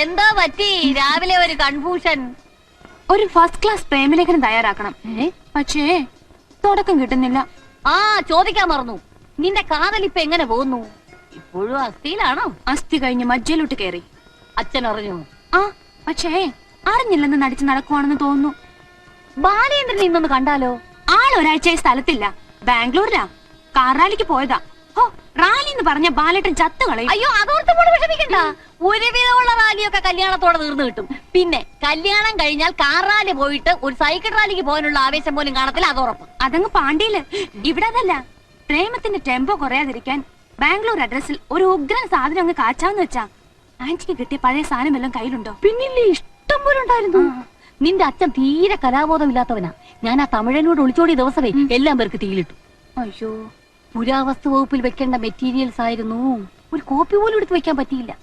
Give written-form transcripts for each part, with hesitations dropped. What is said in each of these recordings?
എന്താ പറ്റി രാവിലെ ഒരു കൺഫ്യൂഷൻ? ഒരു ഫസ്റ്റ് ക്ലാസ് പ്രേമലേഖനം തയ്യാറാക്കണം. പക്ഷേ തുടക്കം കിട്ടുന്നില്ല. ആ ചോദിക്കാൻ മറന്നു, നിന്റെ കാതലിപ്പ് എങ്ങനെ പോകുന്നു? ഇപ്പോഴും അസ്ഥിയിലാണോ? അസ്ഥി കഴിഞ്ഞ് മജ്ജയിലോട്ട് കയറി. അച്ഛൻ അറിഞ്ഞു? ആ, പക്ഷേ അറിഞ്ഞില്ലെന്ന് നടിച്ച് നടക്കുവാണെന്ന് തോന്നുന്നു. ബാലേന്ദ്രൻ ഇന്നൊന്ന് കണ്ടാലോ? ആൾ ഒരാഴ്ചയായി സ്ഥലത്തില്ല, ബാംഗ്ലൂരിലാ. കാർ റാലിക്ക് പോയതാ. ഓ, റാലി എന്ന് പറഞ്ഞ ബാലേട്ടൻ ചത്തുകളയും. അയ്യോ, അതോർത്ത് പോലും വിഷമിക്കണ്ട. ഒരുവിധമുള്ള റാലിയൊക്കെ കല്യാണത്തോടെ തീർന്നു കിട്ടും. പിന്നെ കല്യാണം കഴിഞ്ഞാൽ കാർ റാലി പോയിട്ട് ഒരു സൈക്കിൾ റാലിക്ക് പോകാനുള്ള ആവേശം പോലും കാണത്തില്ല, അതുറപ്പ്. അതങ്ങ് പാണ്ടിയില്. ഇവിടെ അതല്ല. പ്രേമത്തിന്റെ ടെമ്പോ കുറയാതിരിക്കാൻ ബാംഗ്ലൂർ അഡ്രസ്സിൽ ഒരു ഉഗ്രൻ സാധനം അങ്ങ് കാച്ചാന്ന് വെച്ചാ. ആന്റിക്ക് കിട്ടിയ പഴയ സാധനം എല്ലാം കയ്യിലുണ്ടോ? പിന്നില്ലേ, ഇഷ്ടം പോലെ ഉണ്ടായിരുന്നു. നിന്റെ അച്ഛൻ തീരെ കലാബോധമില്ലാത്തവനാ. ഞാൻ ആ തമിഴനോട് ഒളിച്ചോടിയ ദിവസമേ എല്ലാം പേർക്ക് തീയിലിട്ടു. അയ്യോ, പുരാവസ്തു വകുപ്പിൽ വെക്കേണ്ട മെറ്റീരിയൽസ് ആയിരുന്നു. ഒരു കോപ്പി പോലും എടുത്ത് വെക്കാൻ പറ്റിയില്ല.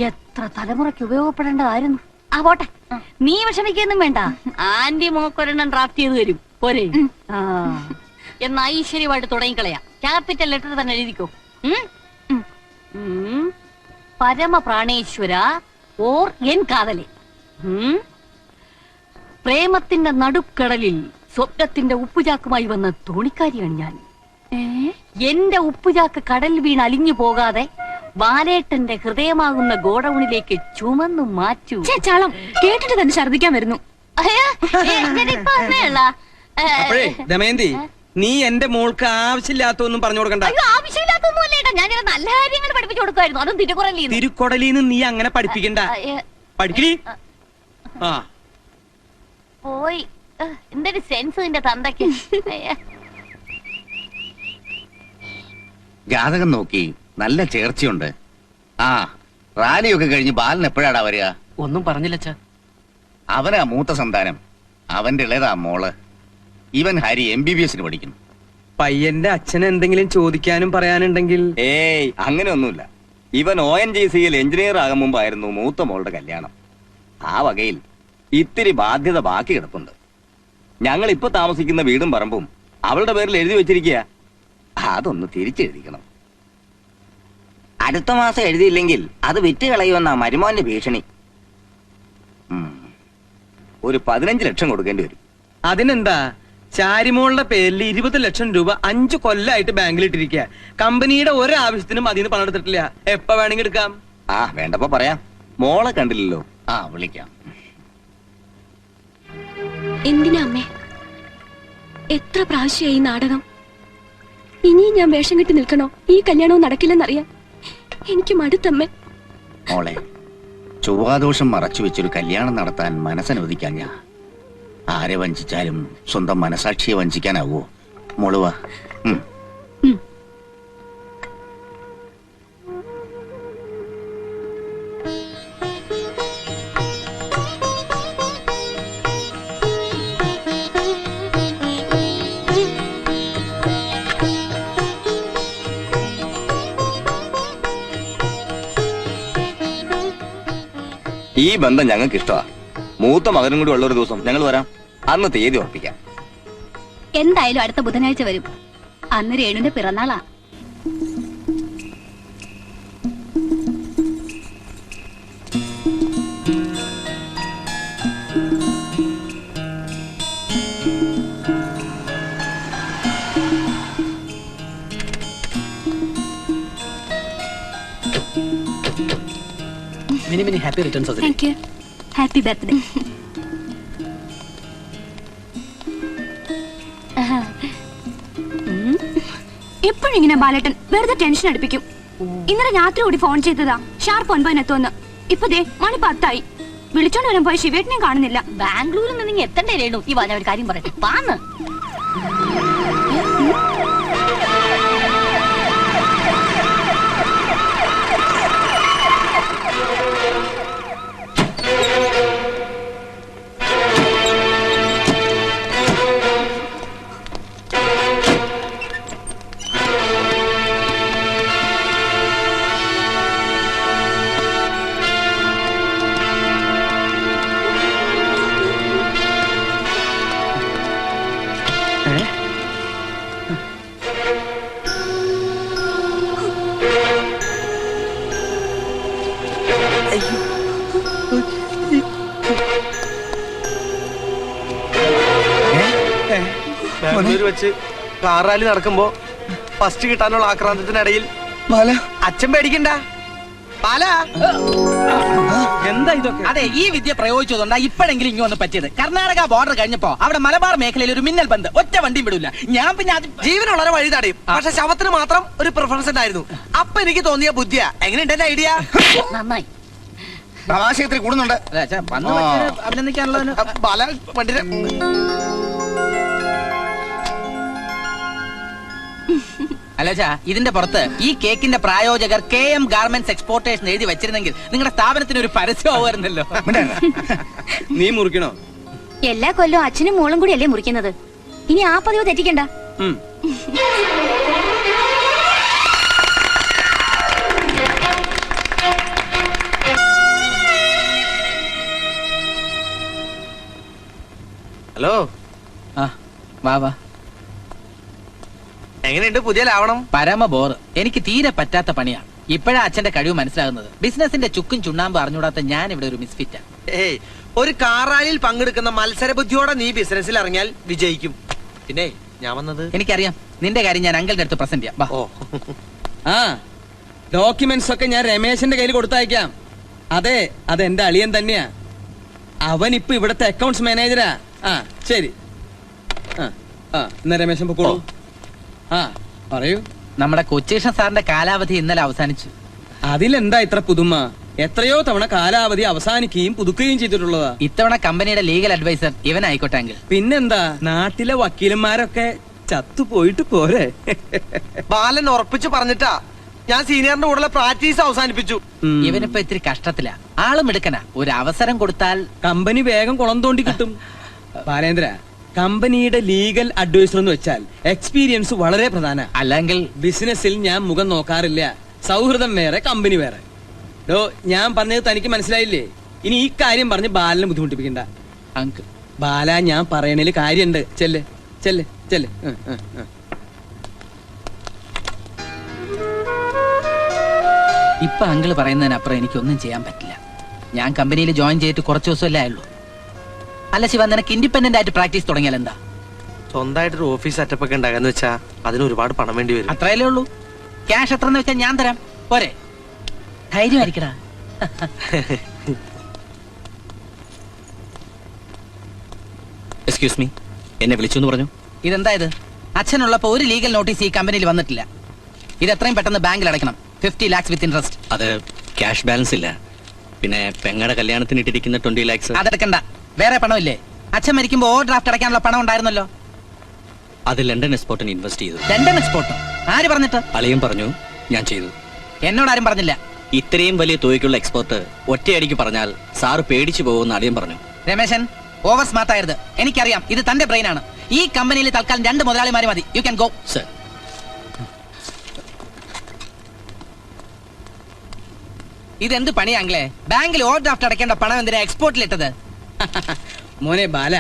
എത്ര തലമുറയ്ക്ക് ഉപയോഗപ്പെടേണ്ടതായിരുന്നു. ആ പോട്ടെ, നീ വിഷമിക്കൊന്നും വേണ്ട. ആന്റി മോക്കൊരെണ്ണം ഡ്രാഫ്റ്റ് ചെയ്ത് തരും പോരെ? എന്നാ ഐശ്വര്യമായിട്ട് തുടങ്ങിക്കളയാം. ക്യാപിറ്റൽ ലെറ്റർ തന്നെ എഴുതിക്കോ. പരമപ്രാണേശ്വര ഓർ എൻ കാതലെ. പ്രേമത്തിന്റെ നടുക്കടലിൽ സ്വപ്നത്തിന്റെ ഉപ്പുചാക്കുമായി വന്ന തോണിക്കാരിയാണ് ഞാൻ. എന്റെ ഉപ്പുചാക്ക് കടൽ വീണ് അലിഞ്ഞു പോകാതെ ബാലേട്ടന്റെ ഹൃദയമാകുന്ന ഗോഡൌണിലേക്ക് ചുമന്നു മാറ്റൂ. ചാളം കേട്ടിട്ട് തന്നെ ഛർദിക്കാൻ വരുന്നു. ദമയന്തി, നീ എന്റെ മോൾക്ക് ആവശ്യമില്ലാത്തൊന്നും പറഞ്ഞു കൊടുക്കണ്ട. ആവശ്യമില്ലാത്തൊന്നും അല്ലേട്ടാ, ഞാൻ നല്ല കാര്യങ്ങൾ പഠിപ്പിച്ചു കൊടുക്കുമായിരുന്നു. അതും തിരുക്കൊടലിന്ന് നീ അങ്ങനെ പഠിപ്പിക്കണ്ട. പഠിക്കണി പോയി. എന്തൊരു സെൻസ് നിന്റെ തന്തയ്ക്ക്. ജാതകം നോക്കി നല്ല ചേർച്ചയുണ്ട്. ആ, റാലിയൊക്കെ കഴിഞ്ഞ് ബാലൻ എപ്പോഴാടാ വരിക? ഒന്നും പറഞ്ഞില്ല. അവനാ മൂത്ത സന്താനം, അവന്റെ ഇളയതാ മോള്. ഇവൻ ഹരി MBBS പഠിക്കുന്നു. പയ്യന്റെ അച്ഛന് എന്തെങ്കിലും ചോദിക്കാനും പറയാനുണ്ടെങ്കിൽ? ഏയ്, അങ്ങനെ ഒന്നുമില്ല. ഇവൻ ONGCയിൽ എഞ്ചിനീയർ ആകും മുമ്പായിരുന്നു മൂത്ത മോളുടെ കല്യാണം. ആ വകയിൽ ഇത്തിരി ബാധ്യത ബാക്കി കിടപ്പുണ്ട്. ഞങ്ങൾ ഇപ്പൊ താമസിക്കുന്ന വീടും പറമ്പും അവളുടെ പേരിൽ എഴുതി വെച്ചിരിക്കുക. അതൊന്ന് തിരിച്ചെഴുതിക്കണം. അടുത്ത മാസം എഴുതിയില്ലെങ്കിൽ അത് വിറ്റ് കളയുമെന്നാ മരുമോന്റെ ഭീഷണി. ഒരു 15 ലക്ഷം കൊടുക്കേണ്ടി വരും. അതിനെന്താ, ചാരിമോളുടെ പേരിൽ 20 ലക്ഷം രൂപ 5 കൊല്ലായിട്ട് ബാങ്കിൽ ഇട്ടിരിക്കുക. കമ്പനിയുടെ ഒരാവശ്യത്തിനും അതിന് പണം എടുത്തിട്ടില്ല. എപ്പ വേണമെങ്കിൽ എടുക്കാം. ആ, വേണ്ടപ്പോ പറയാം. മോളെ കണ്ടില്ലല്ലോ. ആ, വിളിക്കാം. എന്തിനാ അമ്മേ, എത്ര പ്രാവശ്യമായി നാടകം? ഇനിയും ഞാൻ വേഷം കെട്ടി നിൽക്കണോ? ഈ കല്യാണവും നടക്കില്ലെന്നറിയാം. എനിക്ക് മടുത്തമ്മേ. മോളെ, ചൊവ്വാദോഷം മറച്ചു വെച്ചൊരു കല്യാണം നടത്താൻ മനസ്സനുവദിക്കാൻ ഞാൻ ആരെ വഞ്ചിച്ചാലും സ്വന്തം മനസാക്ഷിയെ വഞ്ചിക്കാനാവോ? മോളുവാ. ഈ ബന്ധം ഞങ്ങൾക്ക് ഇഷ്ടമാ. മൂത്ത മകനും കൂടി ഉള്ള ഒരു ദിവസം ഞങ്ങൾ വരാം. അന്ന് തീയതി ഉറപ്പിക്കാം. എന്തായാലും അടുത്ത ബുധനാഴ്ച വരും. അന്ന് രേണുവിന്റെ പിറന്നാളാ. Many happy returns of the day. Thank you. Happy birthday. എപ്പോഴും ഇങ്ങനെ ബാലേട്ടൻ വെറുതെ ടെൻഷൻ അടുപ്പിക്കും. ഇന്നലെ രാത്രി കൂടി ഫോൺ ചെയ്തതാ, ഷാർപ്പ് 9 എത്തുമെന്ന്. ഇപ്പൊ ദേ മണി 10 വിളിച്ചോണ്ട് വരാൻ പോയ ശിവേട്ടനെയും കാണുന്നില്ല. ബാംഗ്ലൂരിൽ നിന്ന് നീ എത്തണ്ടേ രേണു? ഈ വാ, ഞാൻ ഒരു കാര്യം പറയട്ടെ. പാന്ന് വെച്ച് കാർ റാലി നടക്കുമ്പോ ഫസ്റ്റ് കിട്ടാനുള്ള ആക്രാന്തത്തിനിടയിൽ അച്ഛൻ പേടിക്കണ്ട. എന്താ ഇതൊക്കെ? അതെ, ഈ വിദ്യ പ്രയോഗിച്ചതുകൊണ്ടാ ഇപ്പോഴെങ്കിലും ഇങ്ങ് വന്ന് പറ്റിയത്. കർണാടക ബോർഡർ കഴിഞ്ഞപ്പോ അവിടെ മലബാർ മേഖലയിൽ ഒരു മിന്നൽ ബന്ദ്, ഒറ്റ വണ്ടിയും വിടൂല. ഞാൻ പിന്നെ അത് ജീവനുള്ളവരെ വഴി തടയും, പക്ഷെ ശവത്തിന് മാത്രം ഒരു പ്രിഫറൻസ് ഉണ്ടായിരുന്നു. അപ്പൊ എനിക്ക് തോന്നിയ ബുദ്ധിയാ. എങ്ങനെയുണ്ട് എന്റെ ഐഡിയ? നന്നായി. പ്രവാസികത്തിൽ കൂടുന്നുണ്ട്. അതെ, അച്ഛാ, വന്ന് പറ്റിയത് അഭിനന്ദിക്കാനുള്ളതിന് ബാല വണ്ടിയുടെ അല്ലച്ചാ, ഇതിന്റെ പുറത്ത് ഈ കേക്കിന്റെ പ്രായോജകർ KM ഗാർമെന്റ്സ് എക്സ്പോർട്ടേഷൻ എഴുതി വെച്ചിരുന്നെങ്കിൽ നിങ്ങളുടെ സ്ഥാപനത്തിന് ഒരു പരസ്യമാവുമായിരുന്നല്ലോ. നീ മുറിക്കണോ? എല്ലാ കൊല്ലവും അച്ഛനും മോളും കൂടി അല്ലേ മുറിക്കുന്നത്. ഇനി ആ പതിവ് തെറ്റിക്കണ്ട. ഉം. ഹലോ, വാ വാ. എങ്ങനെയുണ്ട് പുതിയ ലാവണം? പരമ ബോർ. എനിക്ക് തീരെ പറ്റാത്ത പണിയാണ്. ഇപ്പോഴാ അച്ഛന്റെ കഴിവ് മനസ്സിലാകുന്നത്. ബിസിനസിന്റെ ചുക്കും ചുണ്ണാമ്പ് അറിഞ്ഞൂടാത്ത ഞാൻ ഇവിടെ ഒരു മിസ്ഫിറ്റാ. ഏയ്, ഒരു കാർ റാലിയിൽ പങ്കെടുക്കുന്ന മത്സര ബുദ്ധിയോടെ നീ ബിസിനസ്സിൽ ഇറങ്ങിയാൽ വിജയിക്കും. പിന്നെ ഞാൻ വന്നത് എനിക്കറിയാം, നിന്റെ കാര്യം ഞാൻ അങ്കിളിന്റെ അടുത്ത് പ്രസന്റ് ചെയ്യാം. വാ. ഓ ആ ഡോക്യുമെന്റ്സ് ഒക്കെ ഞാൻ രമേശന്റെ കയ്യിൽ കൊടുത്തയക്കാം. അതെ, അതെന്റെ അളിയൻ തന്നെയാ. അവൻ ഇപ്പൊ ഇവിടത്തെ അക്കൗണ്ട്സ് മാനേജരാ. ആ ശരി. എന്നാ രമേശൻ പൊക്കോളൂ. ആ പറയൂ. നമ്മുടെ കൊച്ചേഷൻ സാറിന്റെ കാലാവധി ഇന്നലെ അവസാനിച്ചു. അതിലെന്താ ഇത്ര പുതുമ? എത്രയോ തവണ കാലാവധി അവസാനിക്കുകയും പുതുക്കുകയും ചെയ്തിട്ടുള്ളതാ. ഇത്തവണ കമ്പനിയുടെ ലീഗൽ അഡ്വൈസർ ഇവനായിക്കോട്ടെ അങ്കിൾ. പിന്നെന്താ, നാട്ടിലെ വക്കീലന്മാരൊക്കെ ചത്തുപോയിട്ട് പോരെ. ബാലൻ ഉറപ്പിച്ച് പറഞ്ഞിട്ടാ ഞാൻ സീനിയറിന്റെ കൂടെ പ്രാക്ടീസ് അവസാനിപ്പിച്ചു. ഇവനിപ്പോ ഇത്തിരി കഷ്ടത്തിലാ. ആളും എടുക്കനാ. ഒരു അവസരം കൊടുത്താൽ കമ്പനി വേഗം കുളം തോണ്ടി കിട്ടും. ബാലേന്ദ്ര, കമ്പനിയുടെ ലീഗൽ അഡ്വൈസർ എന്ന് വെച്ചാൽ എക്സ്പീരിയൻസ് വളരെ പ്രധാന. അല്ലെങ്കിൽ ബിസിനസ്സിൽ ഞാൻ മുഖം നോക്കാറില്ല. സൗഹൃദം വേറെ, കമ്പനി വേറെ. ഡോ, ഞാൻ പറഞ്ഞത് തനിക്ക് മനസ്സിലായില്ലേ? ഇനി ഈ കാര്യം പറഞ്ഞ് ബാലനെ ബുദ്ധിമുട്ടിപ്പിക്കണ്ട. അങ്കിൾ, ബാല, ഞാൻ പറയണേല് കാര്യണ്ട്. ചെല്ല് ചെല്ല് ചെല്ല്. ഇപ്പൊ അങ്കിള് പറയുന്നതിനപ്പുറം എനിക്കൊന്നും ചെയ്യാൻ പറ്റില്ല. ഞാൻ കമ്പനിയിൽ ജോയിൻ ചെയ്തിട്ട് കുറച്ച് ദിവസമല്ലേ ആയുള്ളൂ. അല്ല ശിവ, നിനക്ക് ഇൻഡിപെൻഡന്റ് ആയിട്ട് പ്രാക്ടീസ് തുടങ്ങിയാൽ എന്താ? സ്വന്തമായിട്ടൊരു ഓഫീസ് സെറ്റപ്പ് ഒക്കെ ഉണ്ടാകാന്ന് വെച്ചാ അതിന് ഒരുപാട് പണം വേണ്ടി വരും. അത്രയല്ലേ ഉള്ളൂ. ക്യാഷ് എത്രന്ന് വെച്ചാൽ ഞാൻ തരാം. പോരെ? ധൈര്യമായിരിക്കടാ. എക്സ്ക്യൂസ് മീ, എന്നെ വിളിച്ചു എന്ന് പറഞ്ഞു. ഇതെന്താ ഇത്? അച്ഛനുള്ളപ്പോ ഒരു ലീഗൽ നോട്ടീസ് ഈ കമ്പനിയിൽ വന്നിട്ടില്ല. ഇത് എത്രയും പെട്ടെന്ന് ബാങ്കിൽ അടയ്ക്കണം. 50 lakhs വിത്ത് ഇൻട്രസ്റ്റ്. അത് ക്യാഷ് ബാലൻസ് ഇല്ല. പിന്നെ പെങ്ങടെ കല്യാണത്തിന് ഇട്ടിരിക്കുന്ന 20 lakhs. അതെടുക്കണ്ട. വേറെ പണമില്ലേ? അച്ഛൻ മരിക്കുമ്പോ ഓവർ ഡ്രാഫ്റ്റ് അടയ്ക്കാനുള്ള പണം ഉണ്ടായിരുന്നല്ലോ. അത് ലണ്ടൻ എക്സ്പോർട്ടിന് ഇൻവെസ്റ്റ് ചെയ്തു. ലണ്ടൻ എക്സ്പോർട്ടോ? ആര് പറഞ്ഞിട്ട്? അളിയൻ പറഞ്ഞു, ഞാൻ ചെയ്തു. എന്നോടാരും പറഞ്ഞില്ല. ഇത്രയും വലിയ തുകയ്ക്കുള്ള എക്സ്പോർട്ട് ഒറ്റയടിക്ക് പറഞ്ഞാൽ സാറ് പേടിച്ചു പോകുമെന്ന് അളിയൻ പറഞ്ഞു. രമേശൻ, ഓവർ സ്മാർട്ട് ആയത്. എനിക്കറിയാം ഇത് തന്റെ ബ്രെയിൻ ആണ്. ഈ കമ്പനിയിൽ തൽക്കാലം 2 മുതലാളിമാര് മതി. You can go. സർ, ഇതെന്ത് പണിയാങ്കിലേ? ബാങ്കിൽ ഓവർ ഡ്രാഫ്റ്റ് അടയ്ക്കേണ്ട പണം എന്തിനാ എക്സ്പോർട്ടിലിട്ടത്? മോനെ ബാല,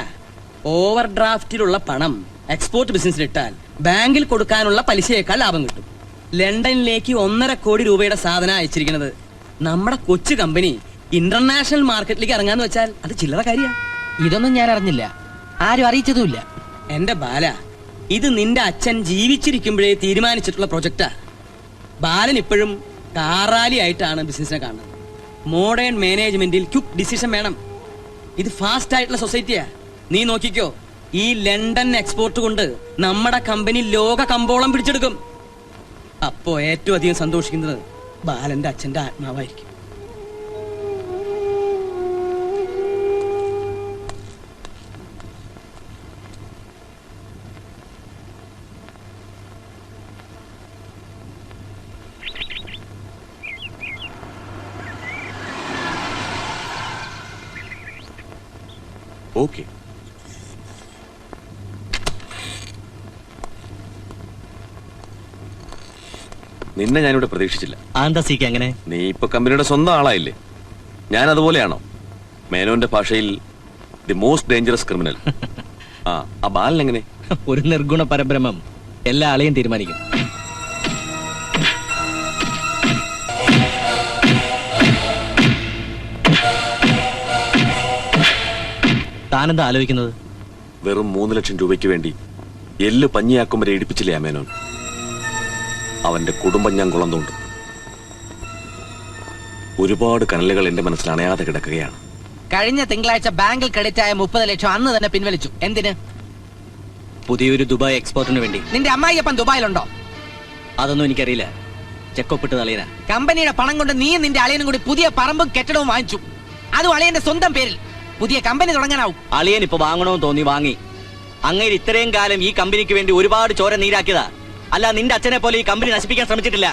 ഓവർ ഡ്രാഫ്റ്റിലുള്ള പണം എക്സ്പോർട്ട് ബിസിനസ്സിലിട്ടാൽ ബാങ്കിൽ കൊടുക്കാനുള്ള പലിശയേക്കാൾ ലാഭം കിട്ടും. ലണ്ടനിലേക്ക് 1.5 കോടി രൂപയുടെ സാധനം അയച്ചിരിക്കുന്നത്. നമ്മുടെ കൊച്ചു കമ്പനി ഇന്റർനാഷണൽ മാർക്കറ്റിലേക്ക് ഇറങ്ങാന്ന് വെച്ചാൽ അത് ചില്ലറ കാര്യ. ഇതൊന്നും ഞാൻ അറിഞ്ഞില്ല. ആരും അറിയിച്ചതുമില്ല. എന്റെ ബാല, ഇത് നിന്റെ അച്ഛൻ ജീവിച്ചിരിക്കുമ്പോഴേ തീരുമാനിച്ചിട്ടുള്ള പ്രൊജക്റ്റാ. ബാലൻ ഇപ്പോഴും കാറാലി ആയിട്ടാണ് ബിസിനസിനെ കാണുന്നത്. മോഡേൺ മാനേജ്മെന്റിൽ ക്വിക്ക് ഡിസിഷൻ വേണം. ഇത് ഫാസ്റ്റ് ആയിട്ടുള്ള സൊസൈറ്റിയാ. നീ നോക്കിക്കോ, ഈ ലണ്ടൻ എക്സ്പോർട്ട് കൊണ്ട് നമ്മുടെ കമ്പനി ലോക കമ്പോളം പിടിച്ചെടുക്കും. അപ്പോ ഏറ്റവും അധികം സന്തോഷിക്കുന്നത് ബാലന്റെ അച്ഛന്റെ ആത്മാവായിരിക്കും. ഓക്കെ, നിന്നെ ഞാനിവിടെ പ്രതീക്ഷിച്ചില്ല. ആന്താ സീക്ക് അങ്ങനെ? നീ ഇപ്പൊ കമ്പനിയുടെ സ്വന്തം ആളായില്ലേ? ഞാൻ അതുപോലെയാണോ? മേനോന്റെ ഭാഷയിൽ ദി മോസ്റ്റ് ഡേഞ്ചറസ് ക്രിമിനൽ. ആ ബാലൻ എങ്ങനെ? ഒരു നിർഗുണ പരബ്രഹ്മം. എല്ലാ ആളെയും തീരുമാനിക്കും. താനെന്താ ആലോചിക്കുന്നത്? വെറും 3 ലക്ഷം രൂപയ്ക്ക് വേണ്ടി എല്ല് പഞ്ഞിയാക്കും വരെ ഇടിപ്പിച്ചില്ലേ അമേനോൻ. അവന്റെ കുടുംബം ഞാൻ കുളം തോണ്ടും. ഒരുപാട് കനലുകൾ എന്റെ മനസ്സിൽ അണയാതെ കിടക്കുകയാണ്. കഴിഞ്ഞ തിങ്കളാഴ്ച ബാങ്കിൽ ക്രെഡിറ്റ് ആയ 30 ലക്ഷം അന്ന് തന്നെ പിൻവലിച്ചു. എന്തിന്? പുതിയൊരു ദുബായ് എക്സ്പോർട്ടിന് വേണ്ടി. നിന്റെ അമ്മായിയപ്പൻ ദുബായിലുണ്ടോ? അതൊന്നും എനിക്കറിയില്ല. ചെക്കൊപ്പിട്ട് തലീന. കമ്പനിയുടെ പണം കൊണ്ട് നീ നിന്റെ അളിയനും കൂടി പുതിയ പറമ്പും കെട്ടിടവും വാങ്ങിച്ചു. അതും അളിയന്റെ സ്വന്തം പേരിൽ. പുതിയ കമ്പനി തുടങ്ങാനാവും. അളിയൻ ഇപ്പൊ വാങ്ങണമെന്ന് തോന്നി വാങ്ങി. അങ്ങേര് ഇത്രയും കാലം ഈ കമ്പനിക്ക് വേണ്ടി ഒരുപാട് ചോര നീരാക്കിയതാ. അല്ല നിന്റെ അച്ഛനെ പോലെ ഈ കമ്പനി നശിപ്പിക്കാൻ ശ്രമിച്ചിട്ടില്ല.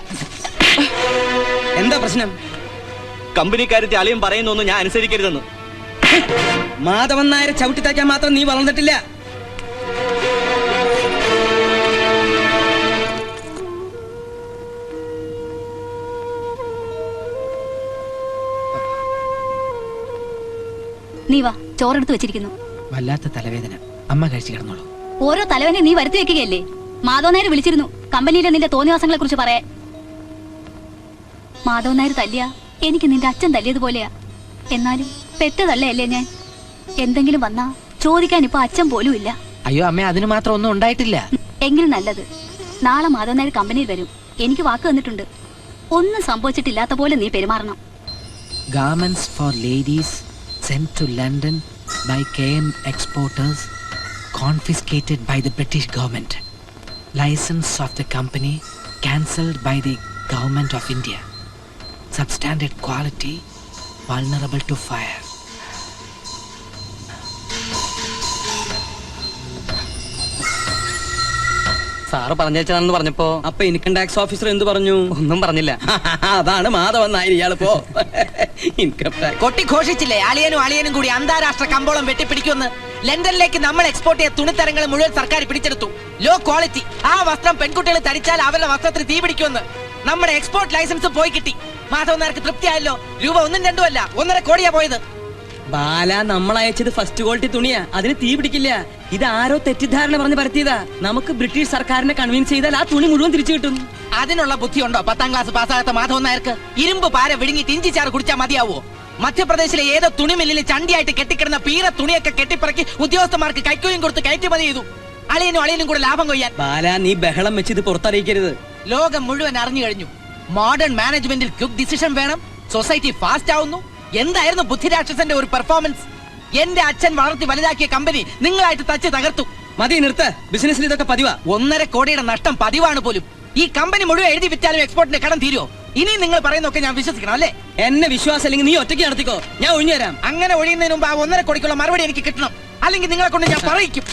എന്താ പ്രശ്നം? കമ്പനിക്കാരത്തെ അളിയൻ പറയുന്നൊന്നും ഞാൻ അനുസരിക്കരുതെന്ന്. മാധവൻ നായരെ ചവിട്ടിത്താക്കാൻ മാത്രം നീ വളർന്നിട്ടില്ല. നീ വാ, ചോറെടുത്ത് വെച്ചിരിക്കുന്നു. വല്ലാത്ത തലവേദന. അമ്മ കഴിച്ചു കിടന്നോളൂ. ഓരോ തലവനെ നീ വരുത്തി വെക്കുകയല്ലേ? മാധവൻ നായർ വിളിച്ചിരുന്നു കമ്പനിയിലെ നിന്റെ തോന്നിവാസങ്ങളെ കുറിച്ച് പറയാൻ. മാധവൻ നായർ തല്ലിയ എനിക്ക് നിന്റെ അച്ഛൻ തല്ലിയതുപോലെയാ. എന്നാലും പെട്ടതല്ലേ ഞാൻ. എന്തെങ്കിലും വന്നാ ചോദിക്കാൻ ഇപ്പൊ അച്ഛൻ പോലും ഇല്ല. അയ്യോ അമ്മ, അതിന് മാത്രം ഒന്നും ഉണ്ടായിട്ടില്ല. എങ്കിലും നല്ലത്. നാളെ മാധവൻ നായർ കമ്പനിയിൽ വരും. എനിക്ക് വാക്ക് തന്നിട്ടുണ്ട്. ഒന്നും സംഭവിച്ചിട്ടില്ലാത്ത പോലെ നീ പെരുമാറണം. Garments for ladies sent to London by KM exporters confiscated by the British government. License of the company cancelled by the government of India. Substandard quality vulnerable to fire. Sir പറഞ്ഞേച്ചതാണെന്ന് പറഞ്ഞപ്പോ അപ്പൊ ഇൻകം ടാക്സ് ഓഫീസർ എന്ത് പറഞ്ഞു? ഒന്നും പറഞ്ഞില്ല. അതാണ് Madhavan Nair ഇയാളിപ്പോ income tax കൊട്ടിഘോഷിച്ചില്ലേ അളിയനും കൂടി അന്താരാഷ്ട്ര കമ്പോളം വെട്ടിപ്പിടിക്കുമെന്ന്. ലണ്ടനിലേക്ക് നമ്മൾ എക്സ്പോർട്ട് ചെയ്ത തുണിത്തരങ്ങൾ മുഴുവൻ സർക്കാർ പിടിച്ചെടുത്തു. Low quality. ആ വസ്ത്രം പെൺകുട്ടികൾ ധരിച്ചാൽ അവരുടെ വസ്ത്രത്തിന് തീ പിടിക്കുമെന്ന്. നമ്മുടെ എക്സ്പോർട്ട് ലൈസൻസ് പോയി കിട്ടി. മാധവൻ നായർക്ക് തൃപ്തിയായല്ലോ. രൂപ 1 2 അല്ല 1.5 കോടിയാ പോയത്. ബാല, നമ്മൾ അയച്ചത് ഫസ്റ്റ് ക്വാളിറ്റി തുണിയാ. അതിന് തീ പിടിക്കില്ല. ഇത് ആരോ തെറ്റിദ്ധാരണ പറഞ്ഞ് പരത്തിയതാ. നമുക്ക് ബ്രിട്ടീഷ് സർക്കാരിനെ കൺവിൻസ് ചെയ്താൽ ആ തുണി മുഴുവൻ തിരിച്ചു കിട്ടും. അതിനുള്ള ബുദ്ധിയുണ്ടോ 10ാം ക്ലാസ് പാസ്സാകാത്ത മാധവൻ നായർക്ക്? ഇരുമ്പ് പാര വിഴുങ്ങിട്ട് ഇഞ്ചിച്ചാറ് കുടിച്ചാൽ മതിയാവോ? മധ്യപ്രദേശിലെ ഏതോ തുണിമില്ലിൽ ചണ്ടിയായിട്ട് കെട്ടിക്കിടന്ന പീറ തുണിയൊക്കെ കെട്ടിപ്പറക്കി ഉദ്യോഗസ്ഥന്മാർക്ക് കൈക്കൂലിയും കൊടുത്ത് കയറ്റുമതി ചെയ്തു. അളിയനും കൂടെ ലാഭം കൊയ്യാൻ. ബാല, നീ ബഹളം വെച്ച് ഇത് പുറത്തറിയിക്കരുത്. ലോകം മുഴുവൻ അറിഞ്ഞു കഴിഞ്ഞു. മോഡേൺ മാനേജ്മെന്റിൽ ക്വിക്ക് ഡിസിഷൻ വേണം. സൊസൈറ്റി ഫാസ്റ്റ് ആവുന്നു. എന്തായിരുന്നു ബുദ്ധിരാക്ഷസന്റെ ഒരു പെർഫോമൻസ്? എന്റെ അച്ഛൻ വളർത്തി വലുതാക്കിയ കമ്പനി നിങ്ങളായിട്ട് തച്ച് തകർത്തു. മതി, നിർത്ത്. ബിസിനസ്സിൽ ഇതൊക്കെ പതിവാ. 1.5 കോടിയുടെ നഷ്ടം പതിവാണ് പോലും. ഈ കമ്പനി മുഴുവൻ എഴുതി വിറ്റാലും എക്സ്പോർട്ടിന്റെ കടം തീരുമോ? ഇനി നിങ്ങൾ പറയുന്നൊക്കെ ഞാൻ വിശ്വസിക്കണം അല്ലേ? എന്നെ വിശ്വാസം അല്ലെങ്കിൽ നീ ഒറ്റയ്ക്ക് നടത്തിക്കോ, ഞാൻ ഒഴിഞ്ഞു തരാം. അങ്ങനെ ഒഴിയുന്നതിന് മുമ്പ് ആ 1.5 കോടിക്കുള്ള മറുപടി എനിക്ക് കിട്ടണം. അല്ലെങ്കിൽ നിങ്ങളെ കൊണ്ട് ഞാൻ പറയിക്കും.